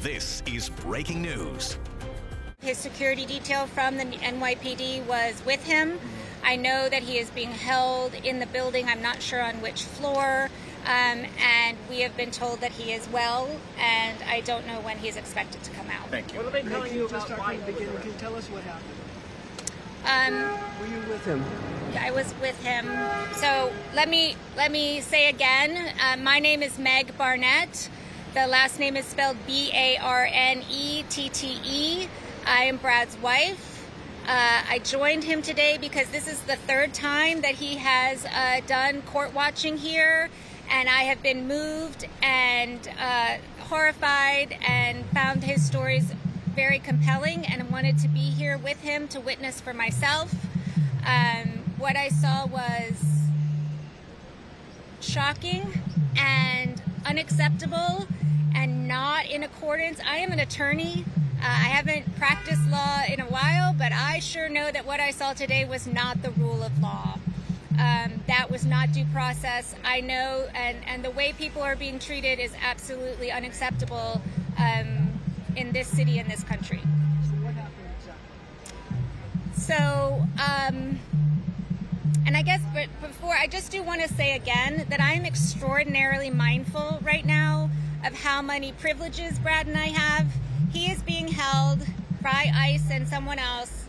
This is breaking news. His security detail from the NYPD was with him. I know that he is being held in the building. I'm not sure on which floor. And we have been told that he is well, and I don't know when he's expected to come out. Thank you. What are they telling you about why? Can you tell us what happened? Were you with him? I was with him. So let me say again, my name is Meg Barnette. The last name is spelled Barnette. I am Brad's wife. I joined him today because this is the third time that he has done court watching here, and I have been moved and horrified and found his stories very compelling, and wanted to be here with him to witness for myself. What I saw was shocking and unacceptable and not in accordance. I am an attorney. I haven't practiced law in a while, but I sure know that what I saw today was not the rule of law. That was not due process. I know, and the way people are being treated is absolutely unacceptable in this city and this country. So what happened exactly? So, and I guess, but before, I just do want to say again that I'm extraordinarily mindful right now of how many privileges Brad and I have. He is being held by ICE and someone else.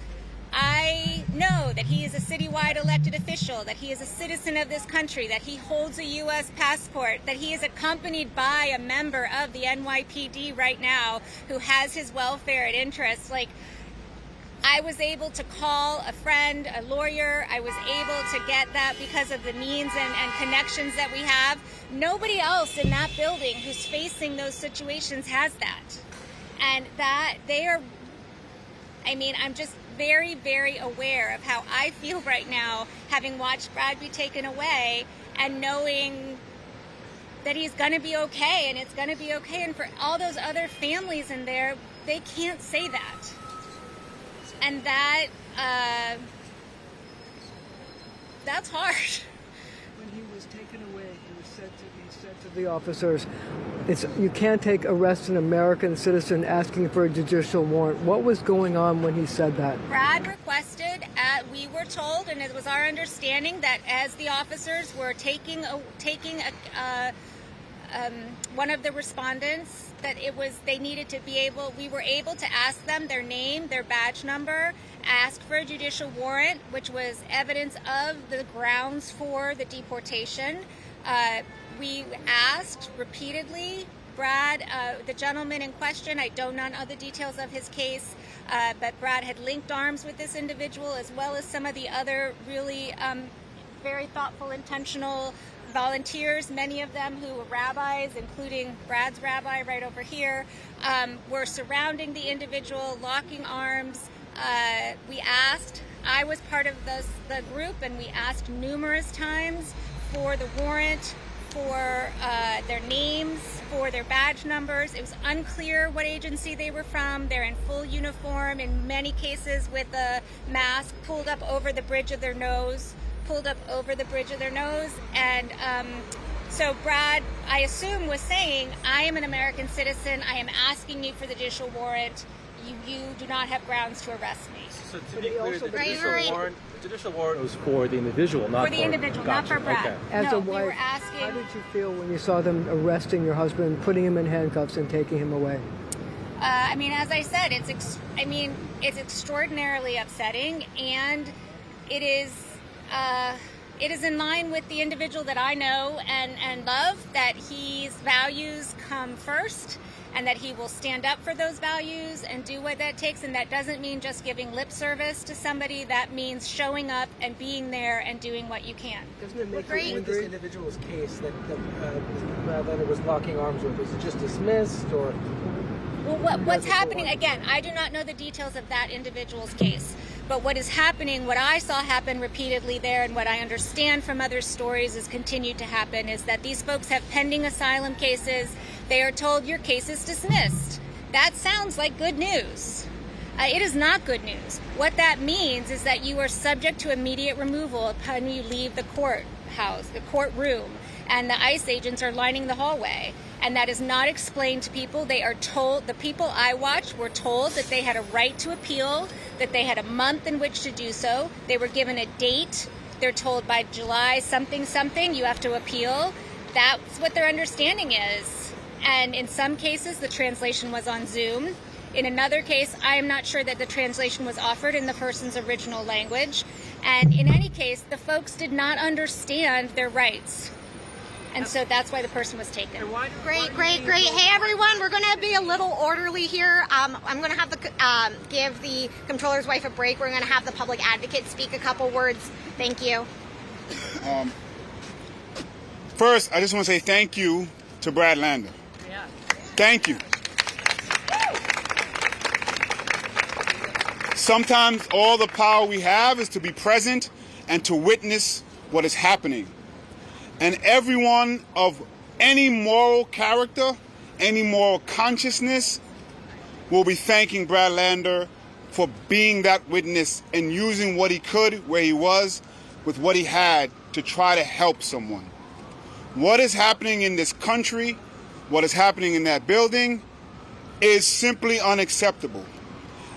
I know that he is a citywide elected official, that he is a citizen of this country, that he holds a U.S. passport, that he is accompanied by a member of the NYPD right now who has his welfare at interest. Like, I was able to call a friend, a lawyer. I was able to get that because of the means and connections that we have. Nobody else in that building who's facing those situations has that. And that they are, I mean, I'm just very, very aware of how I feel right now, having watched Brad be taken away and knowing that he's going to be okay and it's going to be okay. And for all those other families in there, they can't say that. And that's hard. When he was taken away, he said to the officers, you can't take arrest an American citizen asking for a judicial warrant. What was going on when he said that? Brad requested, we were told, and it was our understanding that as the officers were taking one of the respondents, that they needed to be able, we were able to ask them their name, their badge number, ask for a judicial warrant, which was evidence of the grounds for the deportation. We asked repeatedly. Brad, the gentleman in question, I don't know the details of his case, but Brad had linked arms with this individual as well as some of the other really very thoughtful, intentional volunteers, many of them who were rabbis, including Brad's rabbi right over here, were surrounding the individual, locking arms. We asked, I was part of the group, and we asked numerous times for the warrant, for their names, for their badge numbers. It was unclear what agency they were from. They're in full uniform, in many cases with a mask pulled up over the bridge of their nose, and so Brad, I assume, was saying, I am an American citizen, I am asking you for the judicial warrant, you do not have grounds to arrest me. So to be clear, the judicial warrant was for the individual, not for the individual, not for Brad. Okay. As a wife, we were asking, how did you feel when you saw them arresting your husband, putting him in handcuffs and taking him away? I mean, as I said, it's extraordinarily upsetting, and it is in line with the individual that I know and love, that his values come first, and that he will stand up for those values and do what that takes. And that doesn't mean just giving lip service to somebody. That means showing up and being there and doing what you can. Doesn't it make you angry? With this individual's case that Brad Lander was locking arms with, was it just dismissed, or? Well, what's happening, again, I do not know the details of that individual's case. But what is happening, what I saw happen repeatedly there, and what I understand from other stories is continued to happen, is that these folks have pending asylum cases. They are told your case is dismissed. That sounds like good news. It is not good news. What that means is that you are subject to immediate removal upon you leave the courthouse, the courtroom, and the ICE agents are lining the hallway. And that is not explained to people. They are told, the people I watched were told that they had a right to appeal, that they had a month in which to do so. They were given a date. They're told by July something something, you have to appeal. That's what their understanding is. And in some cases, the translation was on Zoom. In another case, I am not sure that the translation was offered in the person's original language. And in any case, the folks did not understand their rights. And so that's why the person was taken. Great. Hey, everyone, we're going to be a little orderly here. I'm going to have give the Comptroller's wife a break. We're going to have the public advocate speak a couple words. Thank you. First, I just want to say thank you to Brad Lander. Yeah. Thank you. Sometimes all the power we have is to be present and to witness what is happening. And everyone of any moral character, any moral consciousness, will be thanking Brad Lander for being that witness and using what he could where he was with what he had to try to help someone. What is happening in this country, what is happening in that building, is simply unacceptable.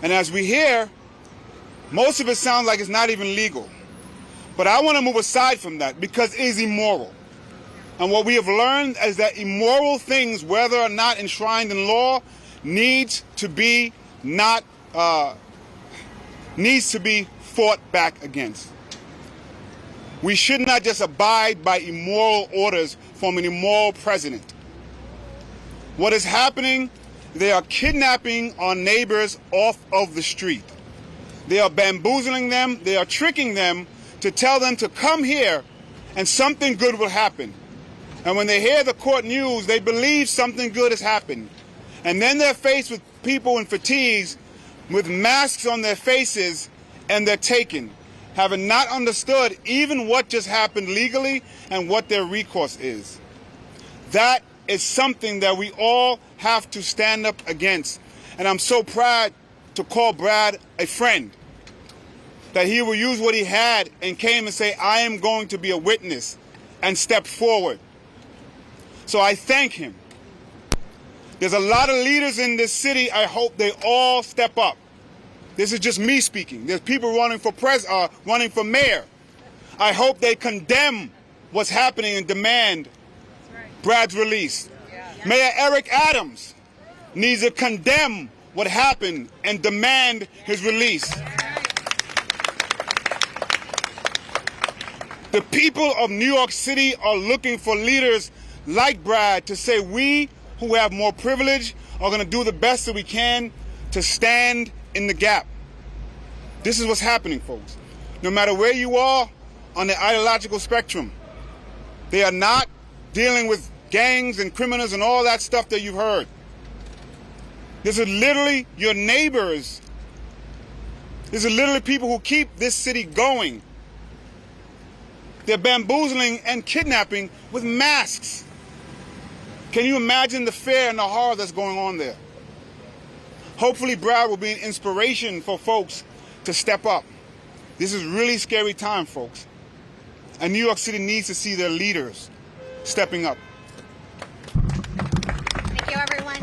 And as we hear, most of it sounds like it's not even legal. But I want to move aside from that because it is immoral. And what we have learned is that immoral things, whether or not enshrined in law, needs to be fought back against. We should not just abide by immoral orders from an immoral president. What is happening, they are kidnapping our neighbors off of the street. They are bamboozling them, they are tricking them to tell them to come here and something good will happen. And when they hear the court news, they believe something good has happened. And then they're faced with people in fatigues with masks on their faces and they're taken, having not understood even what just happened legally and what their recourse is. That is something that we all have to stand up against. And I'm so proud to call Brad a friend, that he will use what he had and came and say, I am going to be a witness, and step forward. So I thank him. There's a lot of leaders in this city. I hope they all step up. This is just me speaking. There's people running for mayor. I hope they condemn what's happening and demand Brad's release. Mayor Eric Adams needs to condemn what happened and demand his release. The people of New York City are looking for leaders like Brad to say we who have more privilege are going to do the best that we can to stand in the gap. This is what's happening, folks. No matter where you are on the ideological spectrum, they are not dealing with gangs and criminals and all that stuff that you've heard. This is literally your neighbors. This is literally people who keep this city going. They're bamboozling and kidnapping with masks. Can you imagine the fear and the horror that's going on there? Hopefully Brad will be an inspiration for folks to step up. This is really scary time, folks. And New York City needs to see their leaders stepping up. Thank you, everyone.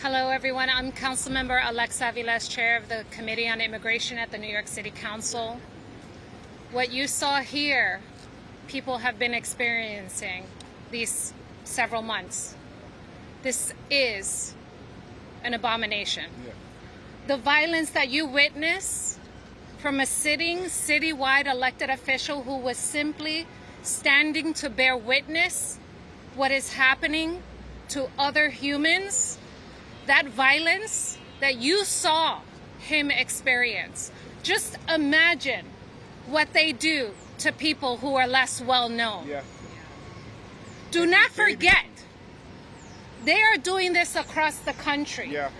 Hello, everyone. I'm Councilmember Alexa Aviles, Chair of the Committee on Immigration at the New York City Council. What you saw here, people have been experiencing these several months. This is an abomination. Yeah. The violence that you witness from a sitting citywide elected official who was simply standing to bear witness what is happening to other humans, that violence that you saw him experience. Just imagine what they do to people who are less well known. Yeah. Do not forget, they are doing this across the country. Yeah.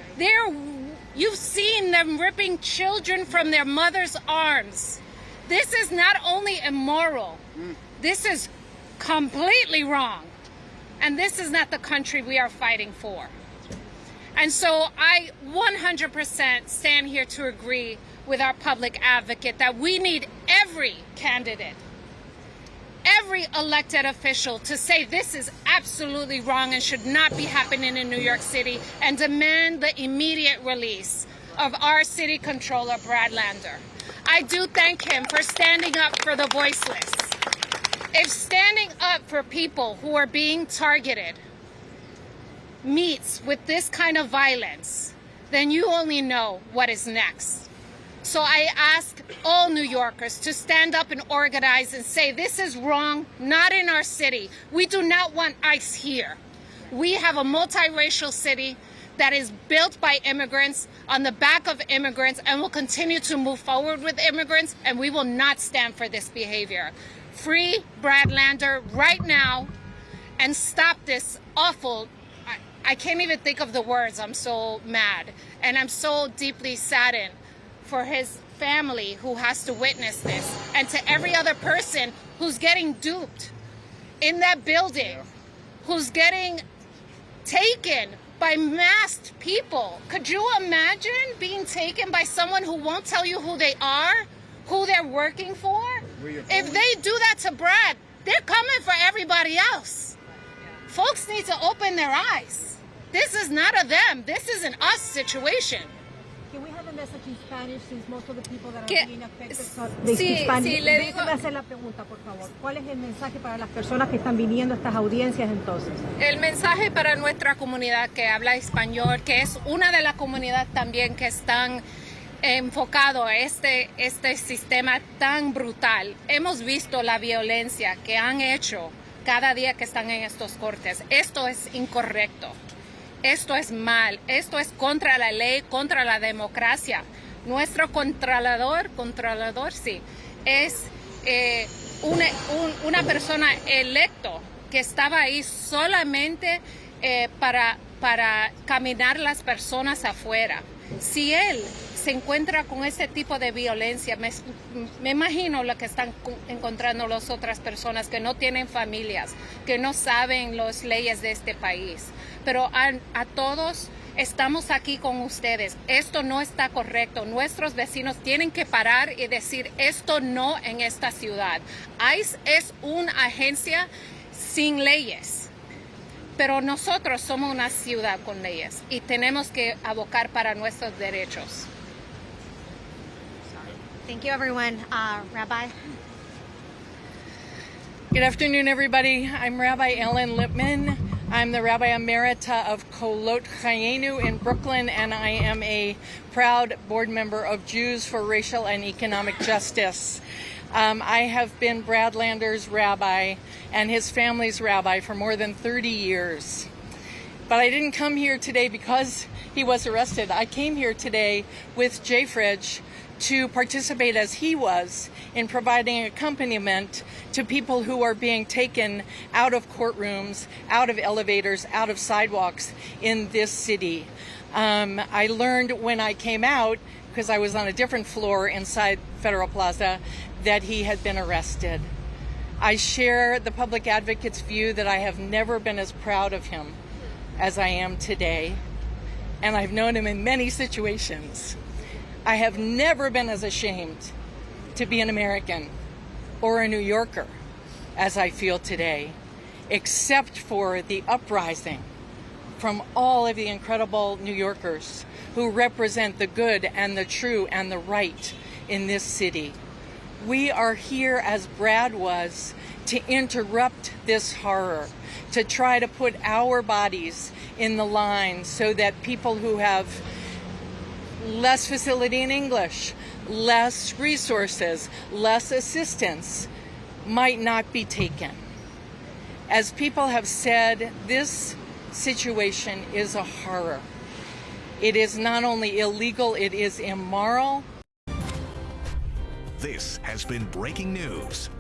You've seen them ripping children from their mother's arms. This is not only immoral, this is completely wrong. And this is not the country we are fighting for. And so I 100% stand here to agree with our public advocate that we need every candidate every elected official to say this is absolutely wrong and should not be happening in New York City, and demand the immediate release of our city controller, Brad Lander. I do thank him for standing up for the voiceless. If standing up for people who are being targeted meets with this kind of violence, then you only know what is next. So I ask all New Yorkers to stand up and organize and say this is wrong, not in our city. We do not want ICE here. We have a multiracial city that is built by immigrants, on the back of immigrants, and will continue to move forward with immigrants, and we will not stand for this behavior. Free Brad Lander right now and stop this awful, I can't even think of the words, I'm so mad. And I'm so deeply saddened for his family who has to witness this, and to every other person who's getting duped in that building, who's getting taken by masked people. Could you imagine being taken by someone who won't tell you who they are, who they're working for? If they do that to Brad, they're coming for everybody else. Folks need to open their eyes. This is not a them. This is an us situation. Can we have a message in Spanish since most of the people that are being affected speak Sí, Spanish? sí, le digo. Déjeme hacer la pregunta, por favor. ¿Cuál es el mensaje para las personas que están viniendo a estas audiencias entonces? El mensaje para nuestra comunidad que habla español, que es una de las comunidades también que están enfocado a este sistema tan brutal. Hemos visto la violencia que han hecho cada día que están en estos cortes. Esto es incorrecto. Esto es mal, esto es contra la ley, contra la democracia. Nuestro controlador sí, es una persona electo que estaba ahí solamente para caminar las personas afuera. Si él se encuentra con este tipo de violencia, me imagino lo que están encontrando las otras personas que no tienen familias, que no saben las leyes de este país. Pero a todos estamos aquí con ustedes. Esto no está correcto. Nuestros vecinos tienen que parar y decir esto no en esta ciudad. ICE es una agencia sin leyes. Pero nosotros somos una ciudad con leyes y tenemos que abocar para nuestros derechos. Thank you, everyone. Rabbi? Good afternoon, everybody. I'm Rabbi Ellen Lippman. I'm the Rabbi Emerita of Kolot Chayenu in Brooklyn, and I am a proud board member of Jews for Racial and Economic Justice. I have been Brad Lander's rabbi and his family's rabbi for more than 30 years. But I didn't come here today because he was arrested. I came here today with Jay Fridge to participate as he was in providing accompaniment to people who are being taken out of courtrooms, out of elevators, out of sidewalks in this city. I learned when I came out, because I was on a different floor inside Federal Plaza, that he had been arrested. I share the public advocate's view that I have never been as proud of him as I am today, and I've known him in many situations. I have never been as ashamed to be an American or a New Yorker as I feel today, except for the uprising from all of the incredible New Yorkers who represent the good and the true and the right in this city. We are here, as Brad was, to interrupt this horror, to try to put our bodies in the line so that people who have less facility in English, less resources, less assistance might not be taken. As people have said, this situation is a horror. It is not only illegal, it is immoral. This has been breaking news.